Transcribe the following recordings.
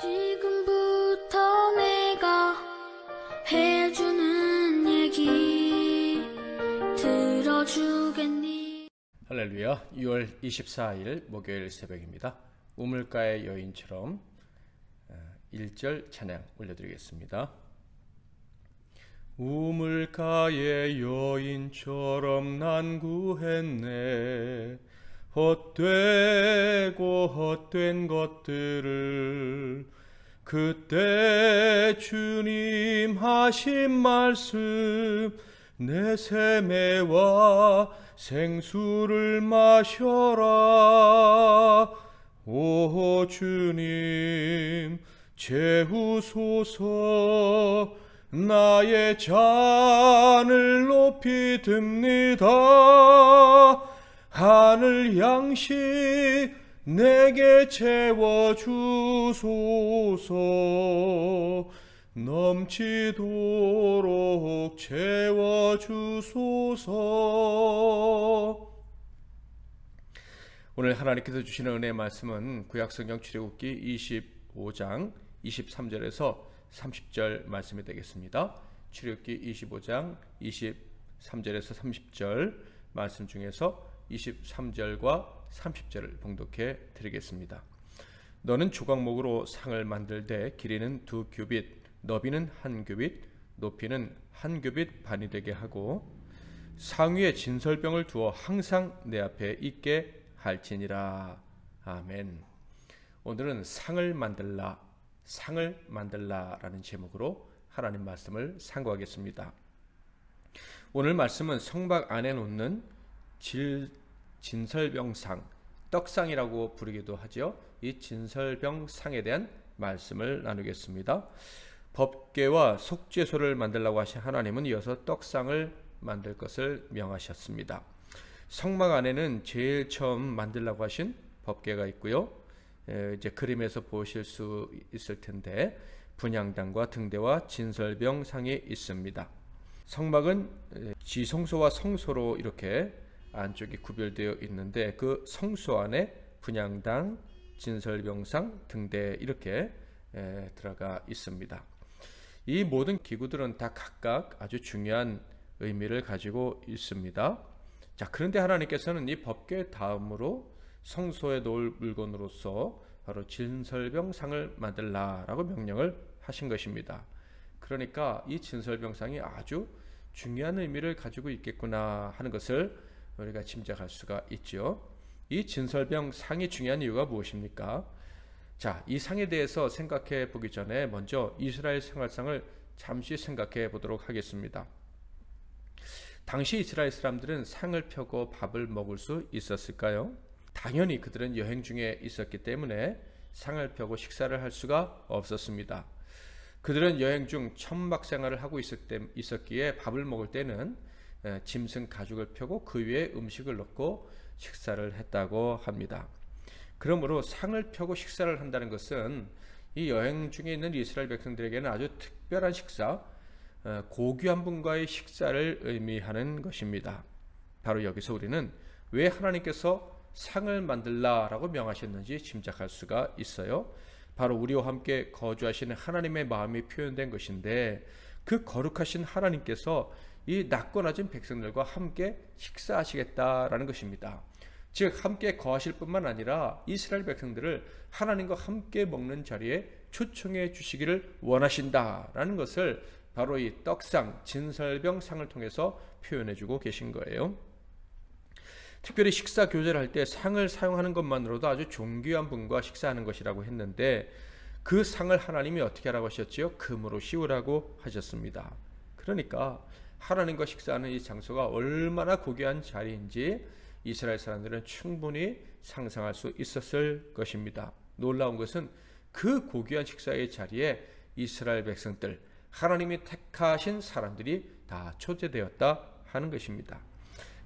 지금부터 내가 해주는 얘기 들어주겠니? 할렐루야. 6월 24일 목요일 새벽입니다. 우물가의 여인처럼 1절 찬양 올려드리겠습니다. 우물가의 여인처럼 난 구했네. 헛되고 헛된 것들을 그때 주님 하신 말씀 내 세매와 생수를 마셔라. 오 주님 채우소서. 나의 잔을 높이 듭니다. 하늘 양식 내게 채워주소서. 넘치도록 채워주소서. 오늘 하나님께서 주시는 은혜의 말씀은 구약성경 출애굽기 25장 23절에서 30절 말씀이 되겠습니다. 출애굽기 25장 23절에서 30절 말씀 중에서 23절과 30절을 봉독해 드리겠습니다. 너는 조각목으로 상을 만들되 길이는 2규빗, 너비는 1규빗, 높이는 1규빗 반이 되게 하고 상 위에 진설병을 두어 항상 내 앞에 있게 할지니라. 아멘. 오늘은 상을 만들라라는 제목으로 하나님 말씀을 상고하겠습니다. 오늘 말씀은 성막 안에 놓는 진설병상, 떡상이라고 부르기도 하죠. 이 진설병상에 대한 말씀을 나누겠습니다. 법궤와 속죄소를 만들라고 하신 하나님은 이어서 떡상을 만들 것을 명하셨습니다. 성막 안에는 제일 처음 만들라고 하신 법궤가 있고요. 이제 그림에서 보실 수 있을 텐데 분향단과 등대와 진설병상이 있습니다. 성막은 지성소와 성소로 이렇게 안쪽이 구별되어 있는데 그 성소 안에 분향단, 진설병상, 등대 이렇게 들어가 있습니다. 이 모든 기구들은 다 각각 아주 중요한 의미를 가지고 있습니다. 자, 그런데 하나님께서는 이 법궤 다음으로 성소에 놓을 물건으로서 바로 진설병상을 만들라라고 명령을 하신 것입니다. 그러니까 이 진설병상이 아주 중요한 의미를 가지고 있겠구나 하는 것을 우리가 짐작할 수가 있죠. 이 진설병상이 중요한 이유가 무엇입니까? 자, 이 상에 대해서 생각해 보기 전에 먼저 이스라엘 생활상을 잠시 생각해 보도록 하겠습니다. 당시 이스라엘 사람들은 상을 펴고 밥을 먹을 수 있었을까요? 당연히 그들은 여행 중에 있었기 때문에 상을 펴고 식사를 할 수가 없었습니다. 그들은 여행 중 천막 생활을 하고 있었기에 밥을 먹을 때는 짐승 가죽을 펴고 그 위에 음식을 넣고 식사를 했다고 합니다. 그러므로 상을 펴고 식사를 한다는 것은 이 여행 중에 있는 이스라엘 백성들에게는 아주 특별한 식사, 고귀한 분과의 식사를 의미하는 것입니다. 바로 여기서 우리는 왜 하나님께서 상을 만들라라고 명하셨는지 짐작할 수가 있어요. 바로 우리와 함께 거주하시는 하나님의 마음이 표현된 것인데 그 거룩하신 하나님께서 이 낮고 낮은 백성들과 함께 식사하시겠다라는 것입니다. 즉 함께 거하실 뿐만 아니라 이스라엘 백성들을 하나님과 함께 먹는 자리에 초청해 주시기를 원하신다라는 것을 바로 이 떡상, 진설병상을 통해서 표현해 주고 계신 거예요. 특별히 식사 교제를 할 때 상을 사용하는 것만으로도 아주 존귀한 분과 식사하는 것이라고 했는데 그 상을 하나님이 어떻게 하라고 하셨지요? 금으로 씌우라고 하셨습니다. 그러니까 하나님과 식사하는 이 장소가 얼마나 고귀한 자리인지 이스라엘 사람들은 충분히 상상할 수 있었을 것입니다. 놀라운 것은 그 고귀한 식사의 자리에 이스라엘 백성들, 하나님이 택하신 사람들이 다 초대되었다 하는 것입니다.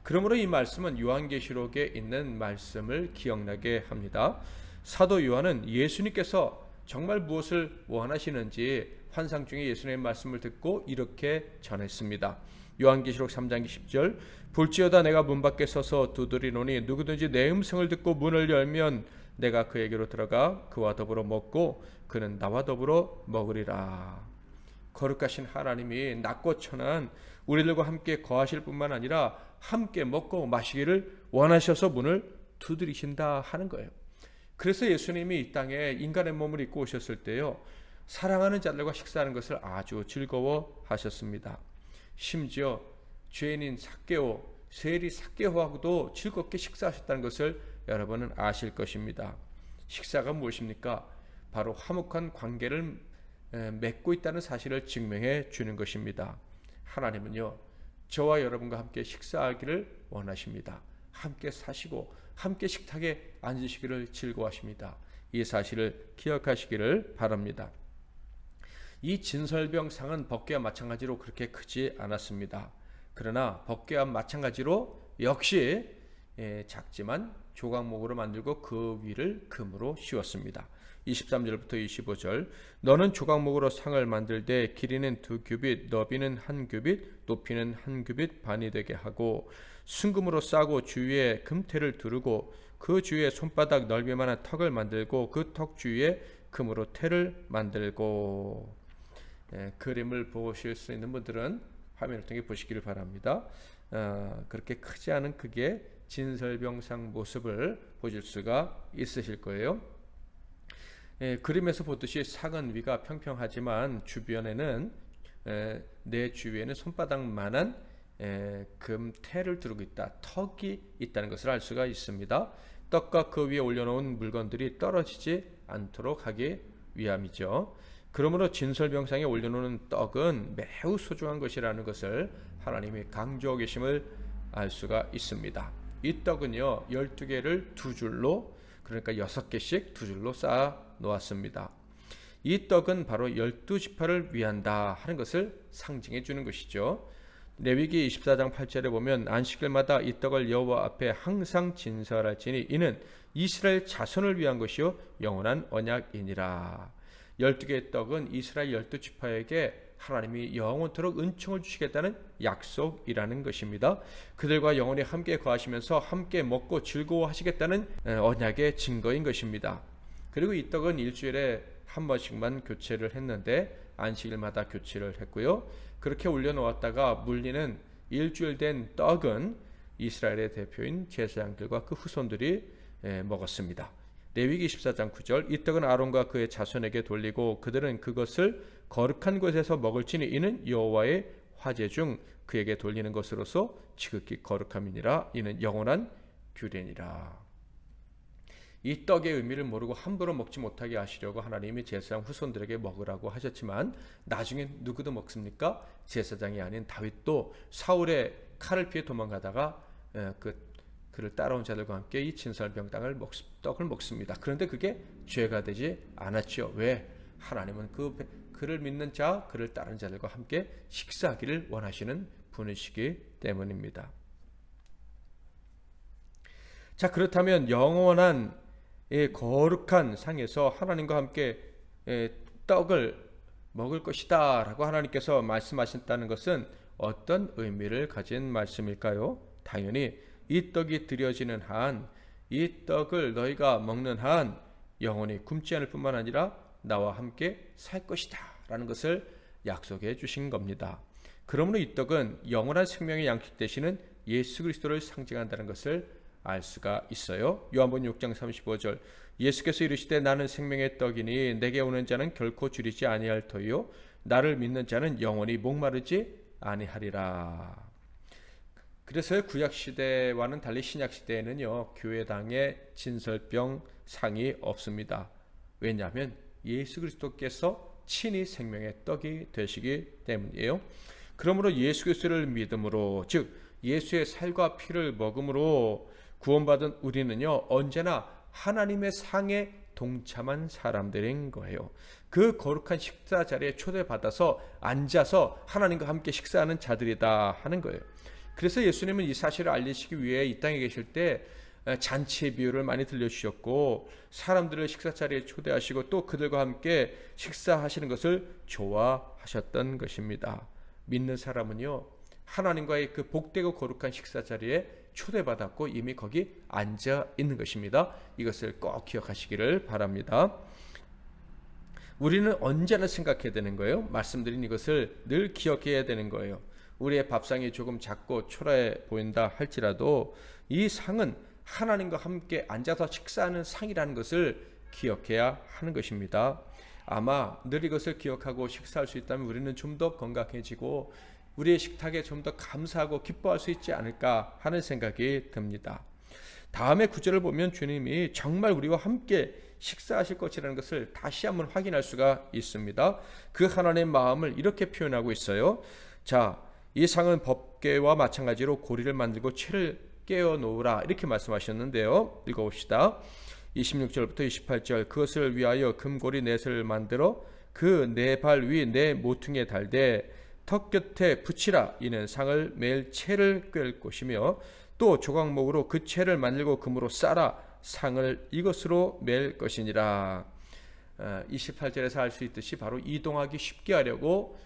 그러므로 이 말씀은 요한계시록에 있는 말씀을 기억나게 합니다. 사도 요한은 예수님께서 정말 무엇을 원하시는지 환상 중에 예수님의 말씀을 듣고 이렇게 전했습니다. 요한계시록 3장 10절 볼지어다 내가 문 밖에 서서 두드리노니 누구든지 내 음성을 듣고 문을 열면 내가 그에게로 들어가 그와 더불어 먹고 그는 나와 더불어 먹으리라. 거룩하신 하나님이 낮고 천한 우리들과 함께 거하실 뿐만 아니라 함께 먹고 마시기를 원하셔서 문을 두드리신다 하는 거예요. 그래서 예수님이 이 땅에 인간의 몸을 입고 오셨을 때요, 사랑하는 자들과 식사하는 것을 아주 즐거워하셨습니다. 심지어 죄인인 삭개오, 세리 삭개오하고도 즐겁게 식사하셨다는 것을 여러분은 아실 것입니다. 식사가 무엇입니까? 바로 화목한 관계를 맺고 있다는 사실을 증명해 주는 것입니다. 하나님은요, 저와 여러분과 함께 식사하기를 원하십니다. 함께 사시고 함께 식탁에 앉으시기를 즐거워하십니다. 이 사실을 기억하시기를 바랍니다. 이 진설병상은 법궤와 마찬가지로 그렇게 크지 않았습니다. 그러나 법궤와 마찬가지로 역시 작지만 조각목으로 만들고 그 위를 금으로 씌웠습니다. 23절부터 25절, 너는 조각목으로 상을 만들되 길이는 2규빗, 너비는 1규빗, 높이는 1규빗 반이 되게 하고 순금으로 싸고 주위에 금테를 두르고 그 주위에 손바닥 넓이만한 턱을 만들고 그 턱 주위에 금으로 테를 만들고. 그림을 보실 수 있는 분들은 화면을 통해 보시기를 바랍니다. 그렇게 크지 않은 크기의 진설병상 모습을 보실 수가 있으실 거예요. 그림에서 보듯이 상은 위가 평평하지만 주변에는 내 주위에는 손바닥만한 금테를 두르고 있다, 턱이 있다는 것을 알 수가 있습니다. 떡과 그 위에 올려놓은 물건들이 떨어지지 않도록 하기 위함이죠. 그러므로 진설병상에 올려놓은 떡은 매우 소중한 것이라는 것을 하나님이 강조하고 계심을 알 수가 있습니다. 이 떡은요, 12개를 두 줄로, 그러니까 6개씩 두 줄로 쌓아 놓았습니다. 이 떡은 바로 12지파를 위한다 하는 것을 상징해 주는 것이죠. 레위기 24장 8절에 보면 안식일마다 이 떡을 여호와 앞에 항상 진설할지니 이는 이스라엘 자손을 위한 것이요 영원한 언약이니라. 12개의 떡은 이스라엘 12지파에게 하나님이 영원토록 은총을 주시겠다는 약속이라는 것입니다. 그들과 영원히 함께 거하시면서 함께 먹고 즐거워하시겠다는 언약의 증거인 것입니다. 그리고 이 떡은 일주일에 한 번씩만 교체를 했는데 안식일마다 교체를 했고요. 그렇게 올려놓았다가 물리는 일주일 된 떡은 이스라엘의 대표인 제사장들과 그 후손들이 먹었습니다. 레위기 24장 9절, 이 떡은 아론과 그의 자손에게 돌리고 그들은 그것을 거룩한 곳에서 먹을지니 이는 여호와의 화제 중 그에게 돌리는 것으로서 지극히 거룩함이니라. 이는 영원한 규례니라. 이 떡의 의미를 모르고 함부로 먹지 못하게 하시려고 하나님이 제사장 후손들에게 먹으라고 하셨지만 나중에 누구도 먹습니까? 제사장이 아닌 다윗도 사울의 칼을 피해 도망가다가 그를 따라온 자들과 함께 이 진설병 떡을 먹습니다. 그런데 그게 죄가 되지 않았죠. 왜? 하나님은 그를 믿는 자, 그를 따르는 자들과 함께 식사하기를 원하시는 분이시기 때문입니다. 자, 그렇다면 영원한 거룩한 상에서 하나님과 함께 떡을 먹을 것이다 라고 하나님께서 말씀하셨다는 것은 어떤 의미를 가진 말씀일까요? 당연히 이 떡이 드려지는 한, 이 떡을 너희가 먹는 한 영원히 굶지 않을 뿐만 아니라 나와 함께 살 것이다 라는 것을 약속해 주신 겁니다. 그러므로 이 떡은 영원한 생명의 양식 되시는 예수 그리스도를 상징한다는 것을 알 수가 있어요. 요한복음 6장 35절, 예수께서 이르시되 나는 생명의 떡이니 내게 오는 자는 결코 줄이지 아니할 터이요 나를 믿는 자는 영원히 목마르지 아니하리라. 그래서 구약시대와는 달리 신약시대에는요, 교회당에 진설병 상이 없습니다. 왜냐하면 예수 그리스도께서 친히 생명의 떡이 되시기 때문이에요. 그러므로 예수 그리스도를 믿음으로, 즉 예수의 살과 피를 먹음으로 구원받은 우리는요, 언제나 하나님의 상에 동참한 사람들인 거예요. 그 거룩한 식사 자리에 초대받아서 앉아서 하나님과 함께 식사하는 자들이다 하는 거예요. 그래서 예수님은 이 사실을 알리시기 위해 이 땅에 계실 때 잔치의 비유를 많이 들려주셨고 사람들을 식사 자리에 초대하시고 또 그들과 함께 식사하시는 것을 좋아하셨던 것입니다. 믿는 사람은요, 하나님과의 그 복되고 거룩한 식사 자리에 초대받았고 이미 거기 앉아 있는 것입니다. 이것을 꼭 기억하시기를 바랍니다. 우리는 언제나 생각해야 되는 거예요. 말씀드린 이것을 늘 기억해야 되는 거예요. 우리의 밥상이 조금 작고 초라해 보인다 할지라도 이 상은 하나님과 함께 앉아서 식사하는 상이라는 것을 기억해야 하는 것입니다. 아마 늘 이것을 기억하고 식사할 수 있다면 우리는 좀 더 건강해지고 우리의 식탁에 좀 더 감사하고 기뻐할 수 있지 않을까 하는 생각이 듭니다. 다음의 구절을 보면 주님이 정말 우리와 함께 식사하실 것이라는 것을 다시 한번 확인할 수가 있습니다. 그 하나님의 마음을 이렇게 표현하고 있어요. 자, 이 상은 법궤와 마찬가지로 고리를 만들고 채를 깨어 놓으라 이렇게 말씀하셨는데요. 읽어봅시다. 26절부터 28절 그것을 위하여 금고리 넷을 만들어 그 네 발 위 네 모퉁이에 달되 턱 곁에 붙이라. 이는 상을 매일 채를 꿰을 것이며 또 조각목으로 그 채를 만들고 금으로 싸라. 상을 이것으로 맬 것이니라. 28절에서 알 수 있듯이 바로 이동하기 쉽게 하려고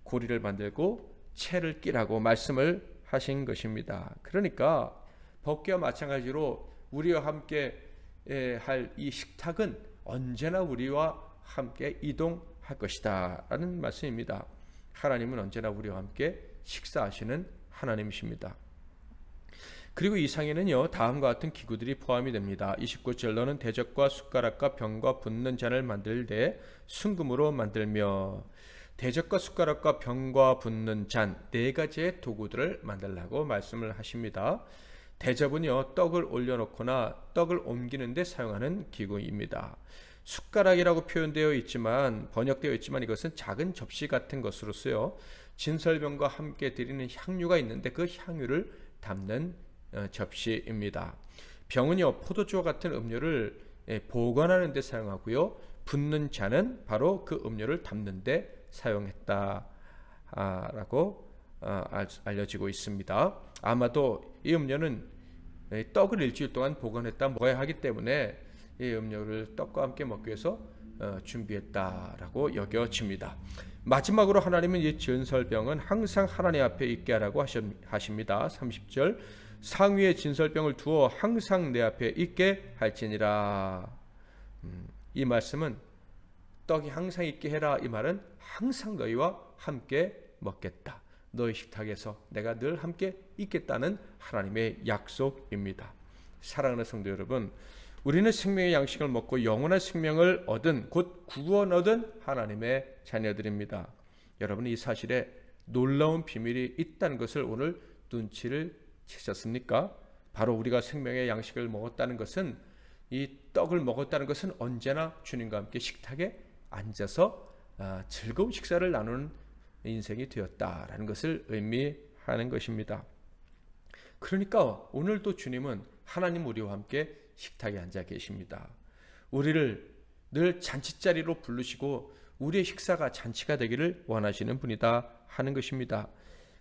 고리를 만들고 채를 끼라고 말씀을 하신 것입니다. 그러니까 법궤와 마찬가지로 우리와 함께 할 이 식탁은 언제나 우리와 함께 이동할 것이다 라는 말씀입니다. 하나님은 언제나 우리와 함께 식사하시는 하나님이십니다. 그리고 이 상에는요 다음과 같은 기구들이 포함이 됩니다. 29절 너는 대적과 숟가락과 병과 붓는 잔을 만들되 순금으로 만들며 대적과 숟가락과 병과 붓는 잔 네 가지의 도구들을 만들라고 말씀을 하십니다. 대접은요 떡을 올려놓거나 떡을 옮기는 데 사용하는 기구입니다. 숟가락이라고 표현되어 있지만 번역되어 있지만 이것은 작은 접시 같은 것으로 쓰여 진설병과 함께 드리는 향유가 있는데 그 향유를 담는 접시입니다. 병은요 포도주와 같은 음료를 보관하는 데 사용하고요 붓는 잔은 바로 그 음료를 담는 데 사용했다라고 알려지고 있습니다. 아마도 이 음료는 떡을 일주일 동안 보관했다 먹어야 하기 때문에 이 음료를 떡과 함께 먹기 위해서 준비했다라고 여겨집니다. 마지막으로 하나님은 이 진설병은 항상 하나님 앞에 있게 하라고 하십니다. 30절 상 위에 진설병을 두어 항상 내 앞에 있게 할지니라. 이 말씀은 떡이 항상 있게 해라 이 말은 항상 너희와 함께 먹겠다. 너희 식탁에서 내가 늘 함께 있겠다는 하나님의 약속입니다. 사랑하는 성도 여러분, 우리는 생명의 양식을 먹고 영원한 생명을 얻은 곧 구원 얻은 하나님의 자녀들입니다. 여러분 이 사실에 놀라운 비밀이 있다는 것을 오늘 눈치를 채셨습니까? 바로 우리가 생명의 양식을 먹었다는 것은 이 떡을 먹었다는 것은 언제나 주님과 함께 식탁에 앉아서 즐거운 식사를 나누는 인생이 되었다라는 것을 의미하는 것입니다. 그러니까 오늘도 주님은 하나님 우리와 함께 식탁에 앉아 계십니다. 우리를 늘 잔치자리로 부르시고 우리의 식사가 잔치가 되기를 원하시는 분이다 하는 것입니다.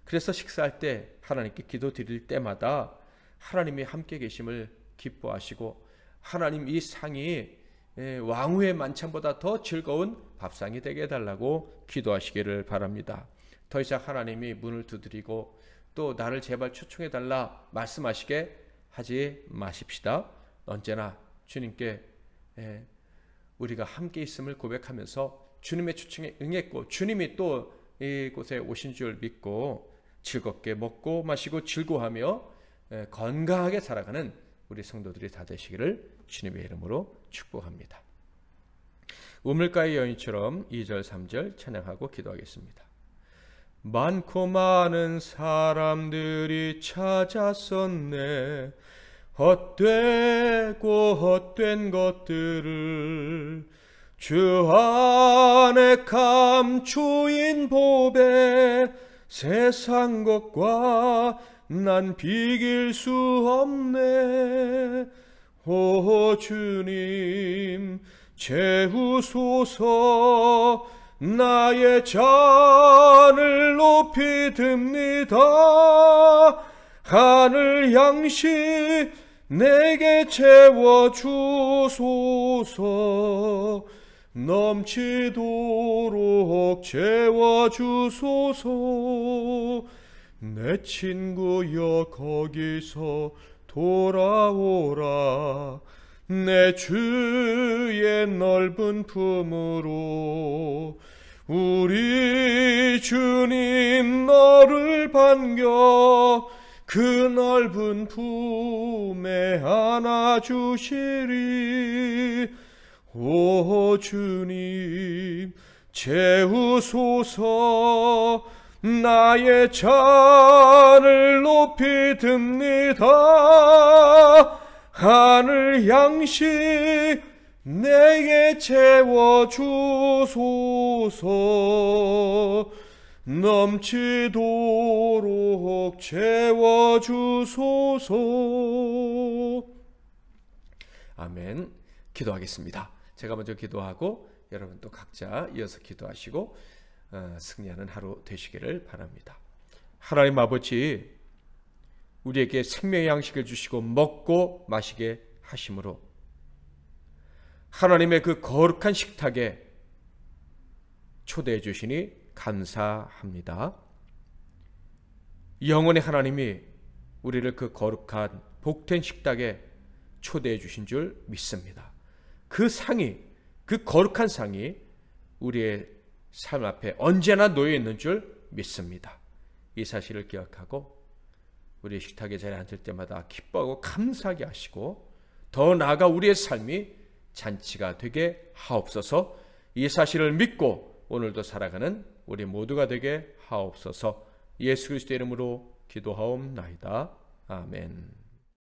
그래서 식사할 때 하나님께 기도 드릴 때마다 하나님이 함께 계심을 기뻐하시고 하나님 이 상이 왕후의 만찬보다 더 즐거운 밥상이 되게 해달라고 기도하시기를 바랍니다. 더 이상 하나님이 문을 두드리고 또 나를 제발 초청해달라 말씀하시게 하지 마십시다. 언제나 주님께 우리가 함께 있음을 고백하면서 주님의 초청에 응했고 주님이 또 이곳에 오신 줄 믿고 즐겁게 먹고 마시고 즐거워하며 건강하게 살아가는 우리 성도들이 다 되시기를 주님의 이름으로 축복합니다. 우물가의 여인처럼 2절 3절 찬양하고 기도하겠습니다. 많고 많은 사람들이 찾았었네. 헛되고 헛된 것들을 주 안에 감추인 보배 세상 것과 난 비길 수 없네. 오 주님 채우소서. 나의 잔을 높이 듭니다. 하늘 양식 내게 채워주소서. 넘치도록 채워주소서. 내 친구여 거기서 돌아오라. 내 주의 넓은 품으로 우리 주님 너를 반겨 그 넓은 품에 안아주시리. 오 주님 채우소서. 나의 잔을 높이 듭니다. 하늘 양식 내게 채워주소서. 넘치도록 채워주소서. 아멘. 기도하겠습니다. 제가 먼저 기도하고 여러분 또 각자 이어서 기도하시고 승리하는 하루 되시기를 바랍니다. 하나님 아버지, 우리에게 생명의 양식을 주시고 먹고 마시게 하심으로 하나님의 그 거룩한 식탁에 초대해 주시니 감사합니다. 영원의 하나님이 우리를 그 거룩한 복된 식탁에 초대해 주신 줄 믿습니다. 그 상이, 그 거룩한 상이 우리의 삶 앞에 언제나 놓여 있는 줄 믿습니다. 이 사실을 기억하고 우리 식탁에 자리에 앉을 때마다 기뻐하고 감사하게 하시고 더 나아가 우리의 삶이 잔치가 되게 하옵소서. 이 사실을 믿고 오늘도 살아가는 우리 모두가 되게 하옵소서. 예수 그리스도의 이름으로 기도하옵나이다. 아멘.